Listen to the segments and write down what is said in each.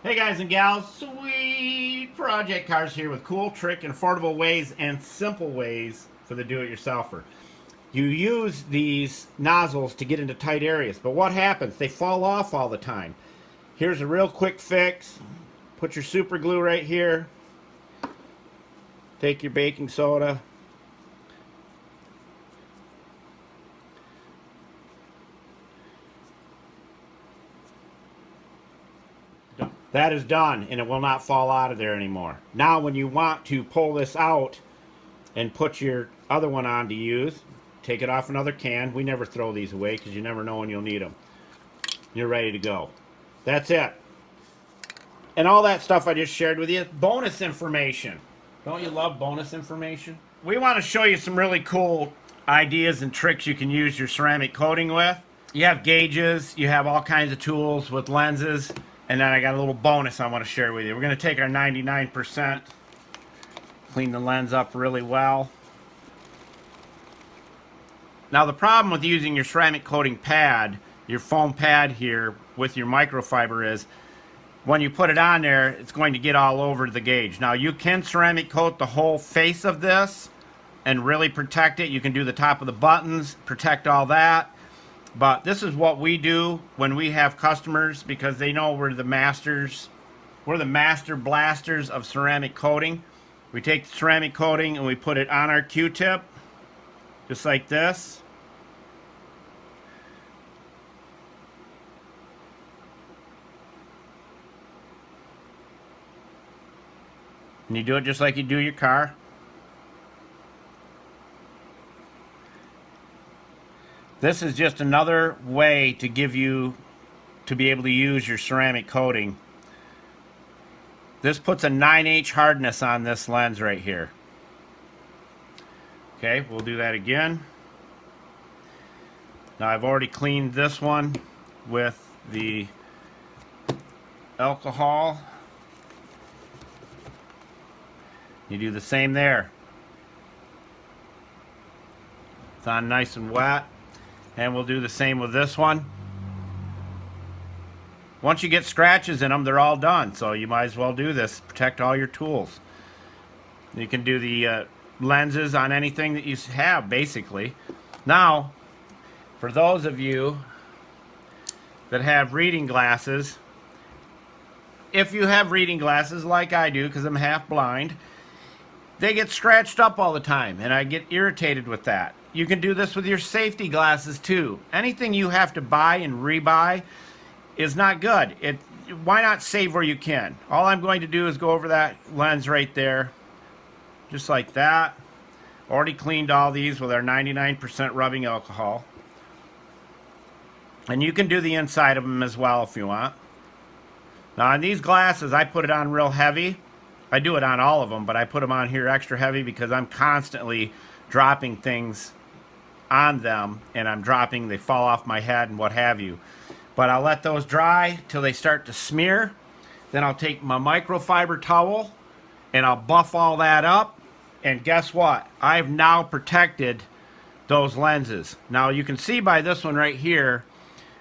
Hey guys and gals, sweet project cars here with cool, trick, and affordable ways and simple ways for the do-it-yourselfer. You use these nozzles to get into tight areas, but what happens? They fall off all the time. Here's a real quick fix. Put your super glue right here. Take your baking soda. That is done, and it will not fall out of there anymore. Now when you want to pull this out and put your other one on to use, take it off another can. We never throw these away because you never know when you'll need them. You're ready to go. That's it. And all that stuff I just shared with you, bonus information. Don't you love bonus information? We want to show you some really cool ideas and tricks you can use your ceramic coating with. You have gauges, you have all kinds of tools with lenses. And then I got a little bonus I want to share with you. We're going to take our 99%, clean the lens up really well. Now the problem with using your ceramic coating pad, your foam pad here with your microfiber is, when you put it on there, it's going to get all over the gauge. Now you can ceramic coat the whole face of this and really protect it. You can do the top of the buttons, protect all that. But this is what we do when we have customers, because they know we're the masters. We're the master blasters of ceramic coating. We take the ceramic coating and we put it on our Q-tip, just like this. And you do it just like you do your car. This is just another way to give you to be able to use your ceramic coating. This puts a 9H hardness on this lens right here. Okay, we'll do that again. Now I've already cleaned this one with the alcohol. You do the same there. It's on nice and wet. And we'll do the same with this one. Once you get scratches in them, they're all done. So you might as well do this. Protect all your tools. You can do the lenses on anything that you have, basically. Now, for those of you that have reading glasses, if you have reading glasses like I do, because I'm half blind, they get scratched up all the time, and I get irritated with that. You can do this with your safety glasses too. Anything you have to buy and rebuy is not good. Why not save where you can? All I'm going to do is go over that lens right there, just like that. Already cleaned all these with our 99% rubbing alcohol. And you can do the inside of them as well if you want. Now on these glasses, I put it on real heavy. I do it on all of them, but I put them on here extra heavy because I'm constantly dropping things on them, and they fall off my head and what have you. But I'll let those dry till they start to smear. Then I'll take my microfiber towel and I'll buff all that up. And guess what? I've now protected those lenses. Now you can see by this one right here,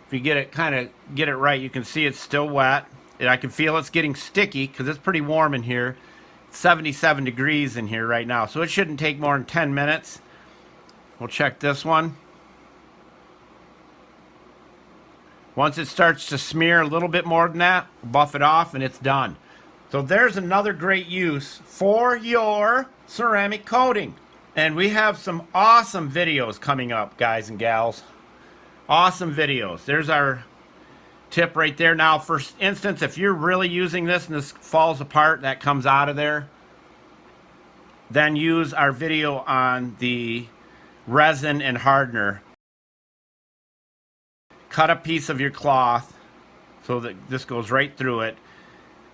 if you get it right, you can see it's still wet. And I can feel it's getting sticky because it's pretty warm in here. It's 77 degrees in here right now, so it shouldn't take more than 10 minutes. We'll check this one. Once it starts to smear a little bit more than that, buff it off and it's done. So there's another great use for your ceramic coating. And we have some awesome videos coming up, guys and gals. Awesome videos. There's our tip right there. Now, for instance, if you're really using this and this falls apart, that comes out of there, then use our video on the resin and hardener. Cut a piece of your cloth so that this goes right through it,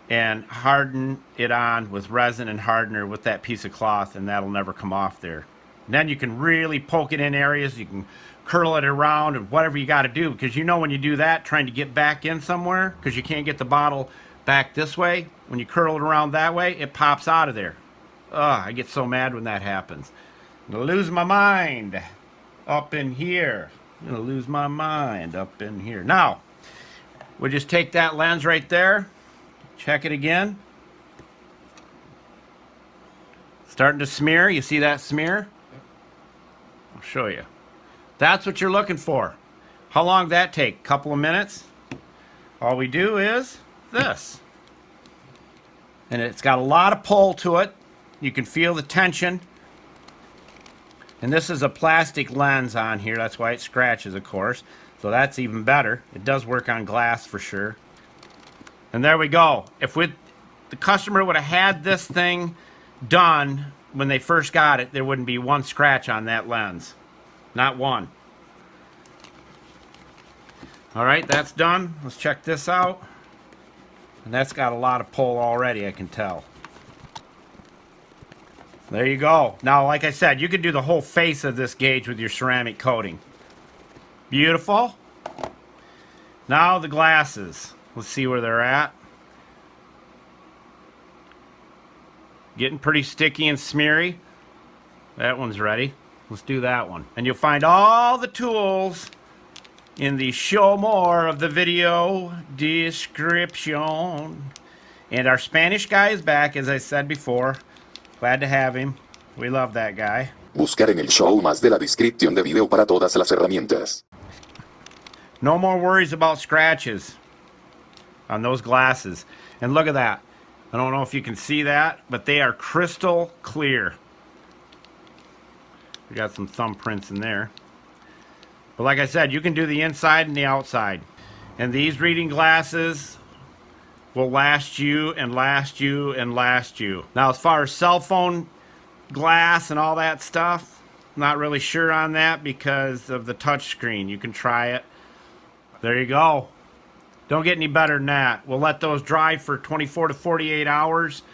and harden it on with resin and hardener with that piece of cloth, and that'll never come off there. And then you can really poke it in areas. You can curl it around and whatever you got to do, because you know when you do that, trying to get back in somewhere, because you can't get the bottle back this way, when you curl it around that way, it pops out of there. Ugh, I get so mad when that happens. I'm gonna lose my mind up in here. I'm gonna lose my mind up in here. Now, we'll just take that lens right there, Check it again. Starting to smear. You see that smear? I'll show you. That's what you're looking for. How long did that take? A couple of minutes? All we do is this. And it's got a lot of pull to it. You can feel the tension. And this is a plastic lens on here. That's why it scratches, of course. So that's even better. It does work on glass for sure. And there we go. If the customer would have had this thing done when they first got it, there wouldn't be one scratch on that lens. Not one. All right, that's done. Let's check this out. And that's got a lot of pull already, I can tell. There you go. Now, like I said, you could do the whole face of this gauge with your ceramic coating. Beautiful. Now the glasses. Let's see where they're at. Getting pretty sticky and smeary. That one's ready. Let's do that one. And you'll find all the tools in the show more of the video description. And our Spanish guy is back, as I said before. Glad to have him. We love that guy. Buscar en el show más de la descripción de video para todas las herramientas. No more worries about scratches on those glasses. And look at that. I don't know if you can see that, but they are crystal clear. We got some thumbprints in there. But like I said, you can do the inside and the outside. And these reading glasses will last you and last you and last you. Now, as far as cell phone glass and all that stuff, not really sure on that because of the touch screen. You can try it. There you go. Don't get any better than that. We'll let those dry for 24 to 48 hours.